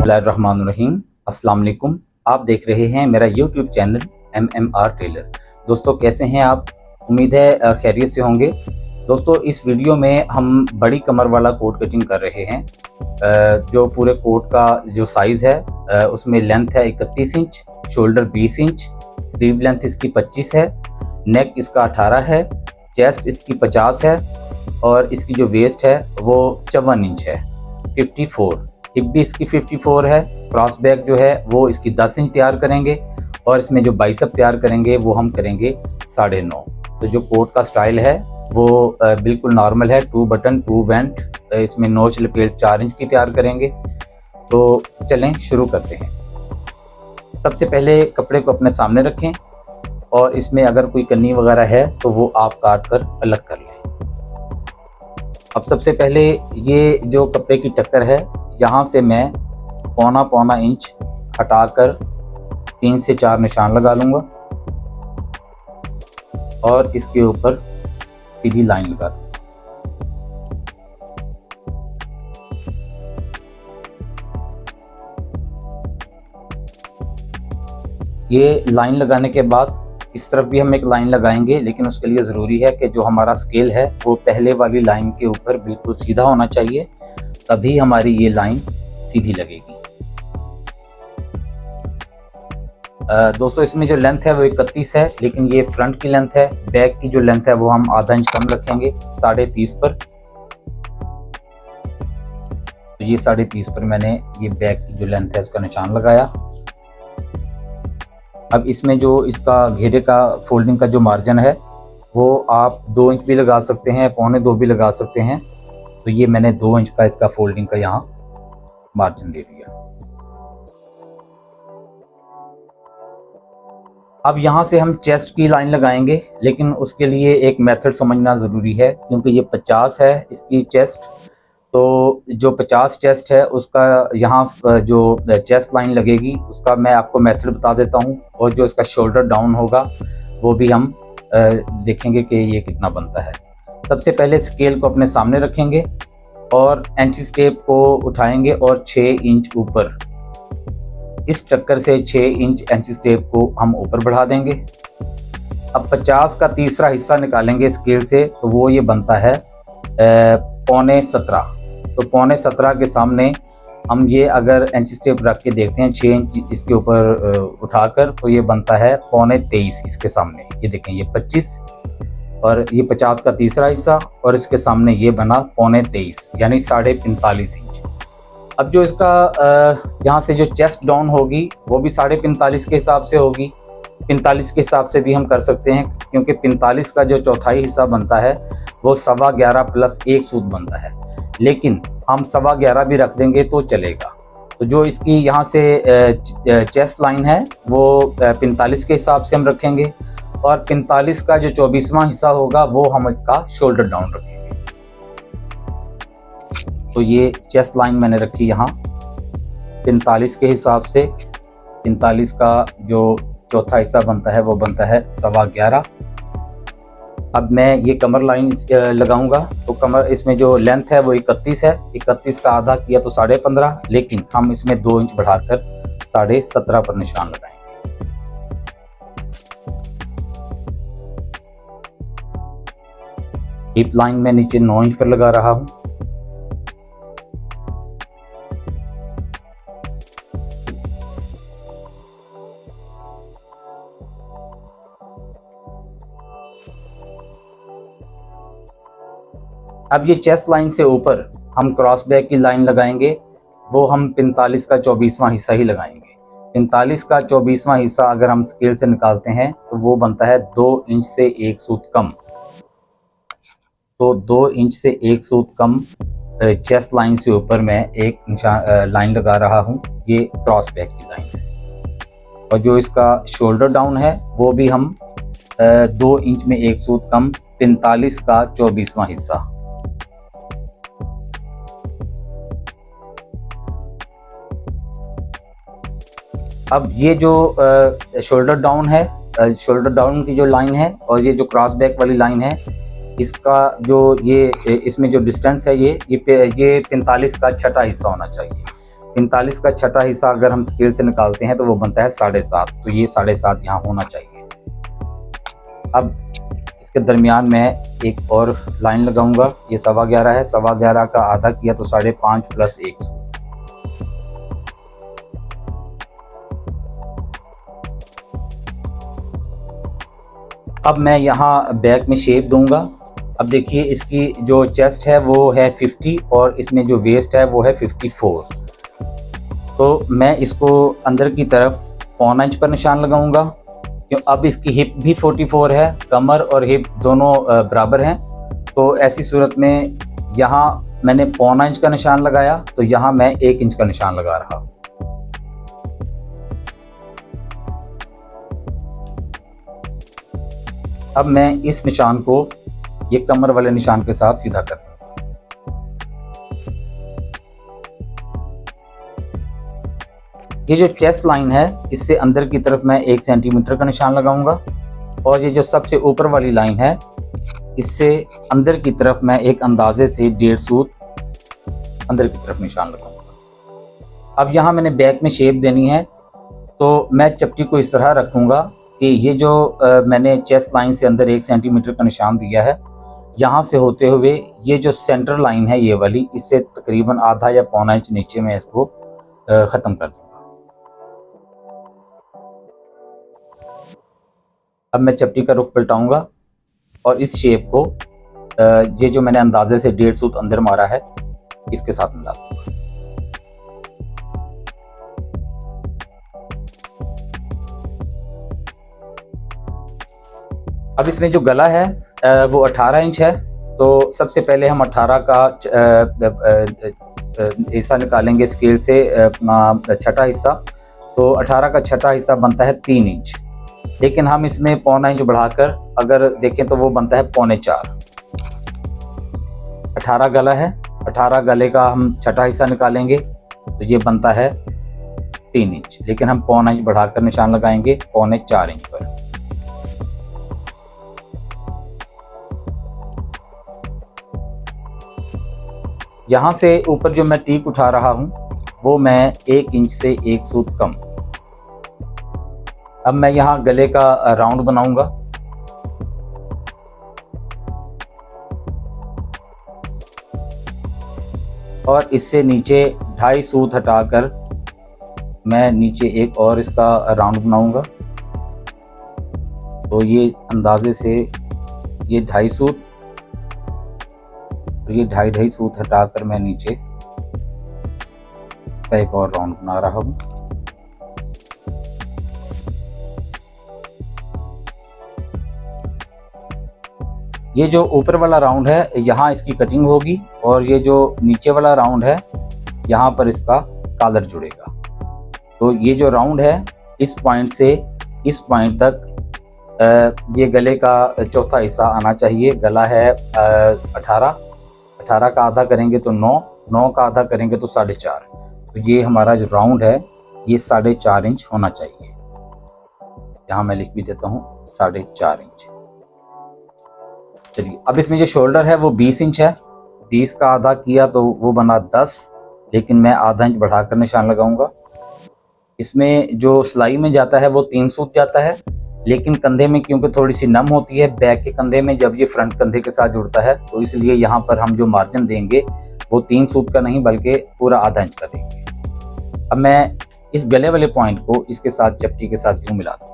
बिस्मिल्लाहिर्रहमानिर्रहीम। अस्सलाम वालेकुम। आप देख रहे हैं मेरा यूट्यूब चैनल MMR टेलर। दोस्तों कैसे हैं आप? उम्मीद है खैरियत से होंगे। दोस्तों इस वीडियो में हम बड़ी कमर वाला कोट कटिंग कर रहे हैं। जो पूरे कोट का जो साइज़ है उसमें लेंथ है 31 inch, shoulder 20 inch, sleeve length इसकी 25 है, नेक इसका 18 है, चेस्ट इसकी 50 है और इसकी जो वेस्ट है वो 54 इंच है, 54। हिप भी इसकी 54 है। क्रॉस बैक जो है वो इसकी 10 इंच तैयार करेंगे और इसमें जो बाइसेप तैयार करेंगे वो हम करेंगे 9.5। तो जो कोट का स्टाइल है वो बिल्कुल नॉर्मल है, 2 बटन 2 वेंट। इसमें नोच लपेट 4 इंच की तैयार करेंगे। तो चलें शुरू करते हैं। सबसे पहले कपड़े को अपने सामने रखें और इसमें अगर कोई कन्नी वगैरह है तो वो आप काट कर अलग कर लें। अब सबसे पहले ये जो कपड़े की टक्कर है यहाँ से मैं पौना इंच हटाकर 3 से 4 निशान लगा लूँगा और इसके ऊपर सीधी लाइन लगा दूँ। ये लाइन लगाने के बाद इस तरफ भी हम एक लाइन लगाएंगे, लेकिन उसके लिए ज़रूरी है कि जो हमारा स्केल है वो पहले वाली लाइन के ऊपर बिल्कुल सीधा होना चाहिए, तभी हमारी ये लाइन सीधी लगेगी। दोस्तों इसमें जो लेंथ है वो 31 है, लेकिन ये फ्रंट की लेंथ है। बैक की जो लेंथ है वो हम आधा इंच कम रखेंगे 30.5 पर। तो ये 30.5 पर मैंने ये बैक की जो लेंथ है उसका निशान लगाया। अब इसमें जो इसका घेरे का फोल्डिंग का जो मार्जिन है वो आप 2 इंच भी लगा सकते हैं, 1.25 भी लगा सकते हैं। तो ये मैंने 2 इंच का इसका फोल्डिंग का यहाँ मार्जिन दे दिया। अब यहाँ से हम चेस्ट की लाइन लगाएंगे, लेकिन उसके लिए एक मेथड समझना ज़रूरी है, क्योंकि ये 50 है इसकी चेस्ट। तो जो 50 चेस्ट है उसका यहाँ जो चेस्ट लाइन लगेगी उसका मैं आपको मेथड बता देता हूँ, और जो इसका शोल्डर डाउन होगा वो भी हम देखेंगे कि ये कितना बनता है। सबसे पहले स्केल को अपने सामने रखेंगे और एंची टेप को उठाएंगे और 6 इंच ऊपर, इस टक्कर से 6 इंच एंची टेप को हम ऊपर बढ़ा देंगे। अब 50 का तीसरा हिस्सा निकालेंगे स्केल से, तो वो ये बनता है 17.25। तो 17.25 के सामने हम ये अगर एंची टेप रख के देखते हैं 6 इंच इसके ऊपर उठाकर, तो ये बनता है 23.25 इसके सामने। ये देखें ये 25 और ये 50 का तीसरा हिस्सा और इसके सामने ये बना 23.25 यानी 45.5 इंच। अब जो इसका यहाँ से जो चेस्ट डाउन होगी वो भी 45.5 के हिसाब से होगी। 45 के हिसाब से भी हम कर सकते हैं, क्योंकि 45 का जो चौथाई हिस्सा बनता है वो 11.25 प्लस 1 सूत बनता है, लेकिन हम 11.25 भी रख देंगे तो चलेगा। तो जो इसकी यहाँ से चेस्ट लाइन है वो 45 के हिसाब से हम रखेंगे, और 45 का जो 24वां हिस्सा होगा वो हम इसका शोल्डर डाउन रखेंगे। तो ये चेस्ट लाइन मैंने रखी यहाँ 45 के हिसाब से। 45 का जो चौथा हिस्सा बनता है वो बनता है 11.25। अब मैं ये कमर लाइन लगाऊंगा। तो कमर इसमें जो लेंथ है वो 31 है। 31 का आधा किया तो 15.5, लेकिन हम इसमें 2 इंच बढ़ाकर 17.5 पर निशान लगाएंगे। हिप लाइन में नीचे 9 इंच पर लगा रहा हूं। अब ये चेस्ट लाइन से ऊपर हम क्रॉस बैक की लाइन लगाएंगे, वो हम 45 का 24वां हिस्सा ही लगाएंगे। 45 का 24वां हिस्सा अगर हम स्केल से निकालते हैं तो वो बनता है 2 इंच से 1 सूत कम। तो 2 इंच से 1 सूत कम चेस्ट लाइन से ऊपर मैं एक निशान लाइन लगा रहा हूँ, ये क्रॉस बैक की लाइन है। और जो इसका शोल्डर डाउन है वो भी हम 2 इंच में 1 सूत कम 45 का 24वां हिस्सा। अब ये जो शोल्डर डाउन है, शोल्डर डाउन की जो लाइन है और ये जो क्रॉस बैक वाली लाइन है, इसका जो ये इसमें जो डिस्टेंस है ये 45 का छठा हिस्सा होना चाहिए। 45 का छठा हिस्सा अगर हम स्केल से निकालते हैं तो वो बनता है 7.5। तो ये 7.5 यहाँ होना चाहिए। अब इसके दरमियान मैं एक और लाइन लगाऊंगा। ये 11.25 है, 11.25 का आधा किया तो 5.5 प्लस 100। अब मैं यहाँ बैक में शेप दूंगा। अब देखिए इसकी जो चेस्ट है वो है 50 और इसमें जो वेस्ट है वो है 54। तो मैं इसको अंदर की तरफ 1.25 इंच पर निशान लगाऊंगा। क्यों, अब इसकी हिप भी 44 है, कमर और हिप दोनों बराबर हैं। तो ऐसी सूरत में यहाँ मैंने 1.25 इंच का निशान लगाया, तो यहाँ मैं 1 इंच का निशान लगा रहा हूँ। अब मैं इस निशान को ये कमर वाले निशान के साथ सीधा कर दूंगा। ये जो चेस्ट लाइन है इससे अंदर की तरफ मैं 1 सेंटीमीटर का निशान लगाऊंगा और ये जो सबसे ऊपर वाली लाइन है इससे अंदर की तरफ मैं एक अंदाजे से 1.5 सूत अंदर की तरफ निशान लगाऊंगा। अब यहाँ मैंने बैक में शेप देनी है, तो मैं चपटी को इस तरह रखूंगा कि ये जो मैंने चेस्ट लाइन से अंदर 1 सेंटीमीटर का निशान दिया है, यहाँ से होते हुए ये जो सेंटर लाइन है ये वाली, इससे तकरीबन आधा या 1.25 इंच नीचे मैं इसको ख़त्म कर दूंगा। अब मैं चपटी का रुख पलटाऊंगा और इस शेप को ये जो मैंने अंदाजे से 1.5 सूत अंदर मारा है इसके साथ मिला दूंगा। अब इसमें जो गला है वो 18 इंच है। तो सबसे पहले हम 18 का हिस्सा निकालेंगे स्केल से, छठा हिस्सा। तो 18 का छठा हिस्सा बनता है 3 इंच, लेकिन हम इसमें 1.25 इंच बढ़ाकर अगर देखें तो वो बनता है 3.25। 18 गला है, 18 गले का हम छठा हिस्सा निकालेंगे तो ये बनता है 3 इंच, लेकिन हम 1.25 इंच बढ़ाकर निशान लगाएंगे 3.25 इंच पर। यहाँ से ऊपर जो मैं टीक उठा रहा हूँ वो मैं 1 इंच से 1 सूत कम। अब मैं यहाँ गले का राउंड बनाऊंगा। और इससे नीचे 2.5 सूत हटाकर मैं नीचे एक और इसका राउंड बनाऊंगा। तो ये अंदाजे से ये 2.5 सूत और ये 2.5 सूत हटाकर मैं नीचे का एक और राउंड बना रहा हूँ। ये जो ऊपर वाला राउंड है यहाँ इसकी कटिंग होगी और ये जो नीचे वाला राउंड है यहाँ पर इसका कॉलर जुड़ेगा। तो ये जो राउंड है इस पॉइंट से इस पॉइंट तक ये गले का चौथा हिस्सा आना चाहिए। गला है 18 का आधा करेंगे तो 9 का आधा करेंगे तो 4.5। तो ये हमारा जो राउंड है ये 4.5 इंच होना चाहिए। यहाँ मैं लिख भी देता हूँ 4.5 इंच। चलिए, अब इसमें जो शोल्डर है वो 20 इंच है। 20 का आधा किया तो वो बना 10, लेकिन मैं आधा इंच बढ़ाकर निशान लगाऊंगा। इसमें जो सिलाई में जाता है वो 3 सूत जाता है, लेकिन कंधे में क्योंकि थोड़ी सी नम होती है बैक के कंधे में जब ये फ्रंट कंधे के साथ जुड़ता है, तो इसलिए यहाँ पर हम जो मार्जिन देंगे वो 3 सूत का नहीं बल्कि पूरा आधा इंच का देंगे। अब मैं इस गले वाले पॉइंट को इसके साथ चपटी के साथ यूं मिला दूंगा।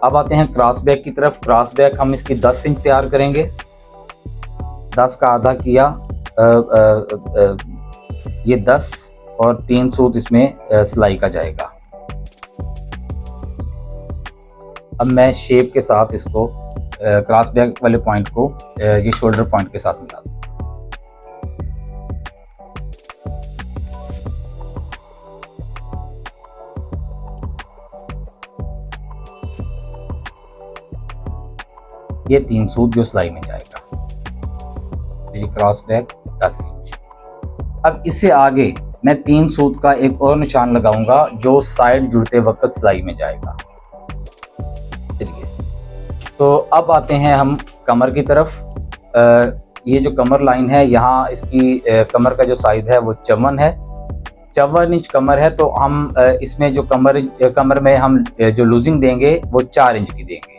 अब आते हैं क्रॉस बैक की तरफ। क्रॉस बैक हम इसकी 10 इंच तैयार करेंगे। 10 का आधा किया ये 10 और 3 सूत इसमें सिलाई का जाएगा। अब मैं शेप के साथ इसको क्रॉस बैक वाले पॉइंट को ये शोल्डर पॉइंट के साथ मिला दूँ। ये 3 सूत जो सिलाई में जाएगा। ये क्रॉस बैक 10 इंच। अब इससे आगे मैं 3 सूत का एक और निशान लगाऊंगा जो साइड जुड़ते वक्त सिलाई में जाएगा। चलिए, तो अब आते हैं हम कमर की तरफ। ये जो कमर लाइन है, यहाँ इसकी कमर का जो साइज है वो 54 है, 54 इंच कमर है। तो हम इसमें जो कमर में हम जो लूजिंग देंगे वो 4 इंच की देंगे।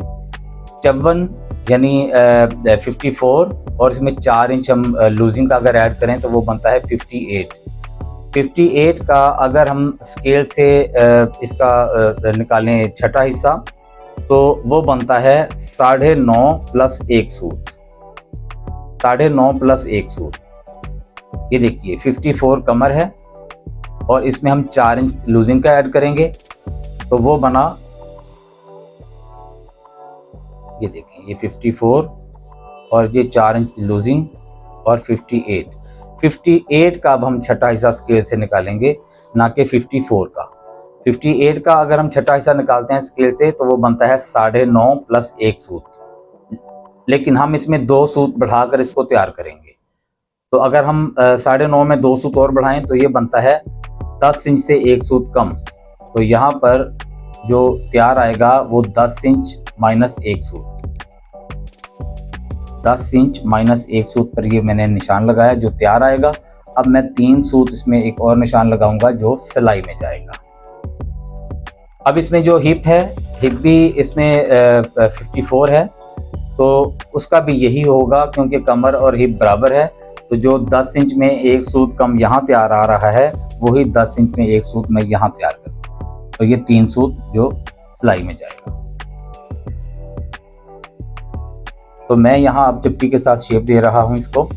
54 यानी 54 और इसमें 4 इंच हम लूजिंग का अगर ऐड करें तो वो बनता है 58। 58 का अगर हम स्केल से इसका निकालें छठा हिस्सा तो वो बनता है 9.5 प्लस 1 सूत, 9.5 प्लस 1 सूत। ये देखिए 54 कमर है और इसमें हम 4 इंच लूजिंग का ऐड करेंगे तो वो बना, ये देखिए ये 54 और ये 4 इंच लूजिंग और 58 का अब हम छठा हिस्सा स्केल से निकालेंगे, ना कि 54 का। 58 का अगर हम छठा हिस्सा निकालते हैं स्केल से तो वो बनता है 9.5 प्लस 1 सूत, लेकिन हम इसमें 2 सूत बढ़ाकर इसको तैयार करेंगे। तो अगर हम 9.5 में 2 सूत और बढ़ाएं तो ये बनता है 10 इंच से 1 सूत कम। तो यहाँ पर जो तैयार आएगा वो 10 इंच माइनस 1 सूत, 10 इंच माइनस 1 सूत पर ये मैंने निशान लगाया जो तैयार आएगा। अब मैं 3 सूत इसमें एक और निशान लगाऊंगा जो सिलाई में जाएगा। अब इसमें जो हिप है, हिप भी इसमें 54 है तो उसका भी यही होगा, क्योंकि कमर और हिप बराबर है। तो जो 10 इंच में 1 सूत कम यहाँ तैयार आ रहा है वही 10 इंच में 1 सूत मैं यहाँ तैयार करूँगा। तो ये 3 सूत जो सिलाई में जाएगा। तो मैं यहाँ अब चिपटी के साथ शेप दे रहा हूँ इसको।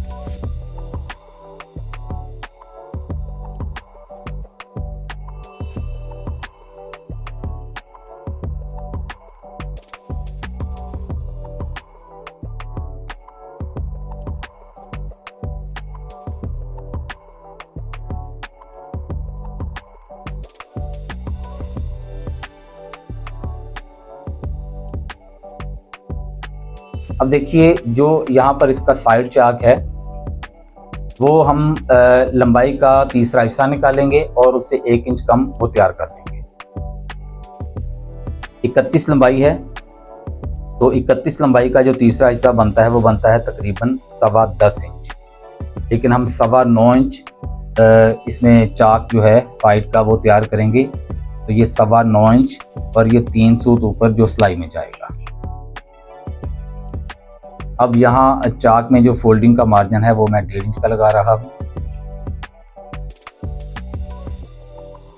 अब देखिए जो यहाँ पर इसका साइड चाक है वो हम लंबाई का तीसरा हिस्सा निकालेंगे और उससे 1 इंच कम वो तैयार कर देंगे। 31 लंबाई है तो 31 लंबाई का जो तीसरा हिस्सा बनता है वो बनता है तकरीबन 10.25 इंच, लेकिन हम 9.25 इंच इसमें चाक जो है साइड का वो तैयार करेंगे। तो ये 9.25 इंच और ये 3 सूत ऊपर जो सिलाई में जाएगा। अब यहाँ चाक में जो फोल्डिंग का मार्जिन है वो मैं 1.5 इंच का लगा रहा हूँ।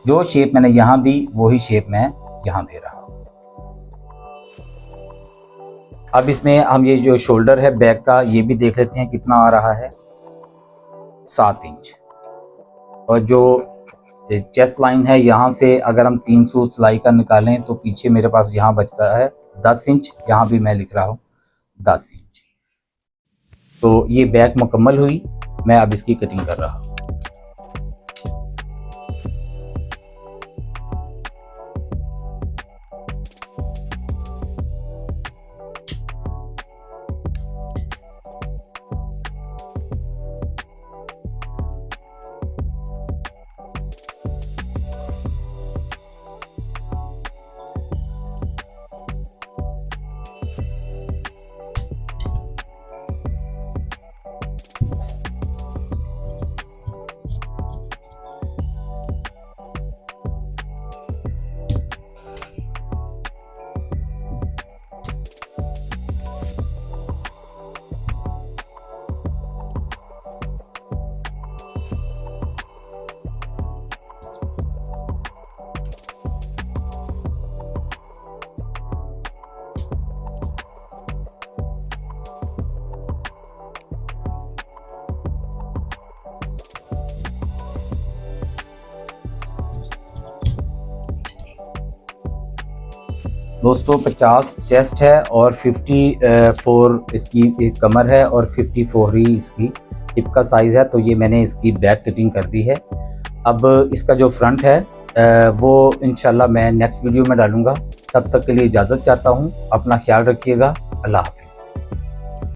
जो शेप मैंने यहाँ दी वही शेप मैं यहाँ दे रहा हूँ। अब इसमें हम ये जो शोल्डर है बैक का ये भी देख लेते हैं कितना आ रहा है, 7 इंच। और जो चेस्ट लाइन है यहाँ से अगर हम 3 सूत सिलाई का निकालें तो पीछे मेरे पास यहाँ बचता है 10 इंच, यहाँ भी मैं लिख रहा हूँ 10 इंच। तो ये बैक मुकम्मल हुई, मैं अब इसकी कटिंग कर रहा हूँ। दोस्तों 50 चेस्ट है और 54 इसकी एक कमर है और 54 ही इसकी हिप का साइज़ है। तो ये मैंने इसकी बैक कटिंग कर दी है। अब इसका जो फ्रंट है वो इंशाल्लाह मैं नेक्स्ट वीडियो में डालूँगा। तब तक के लिए इजाज़त चाहता हूँ। अपना ख्याल रखिएगा। अल्लाह हाफिज़।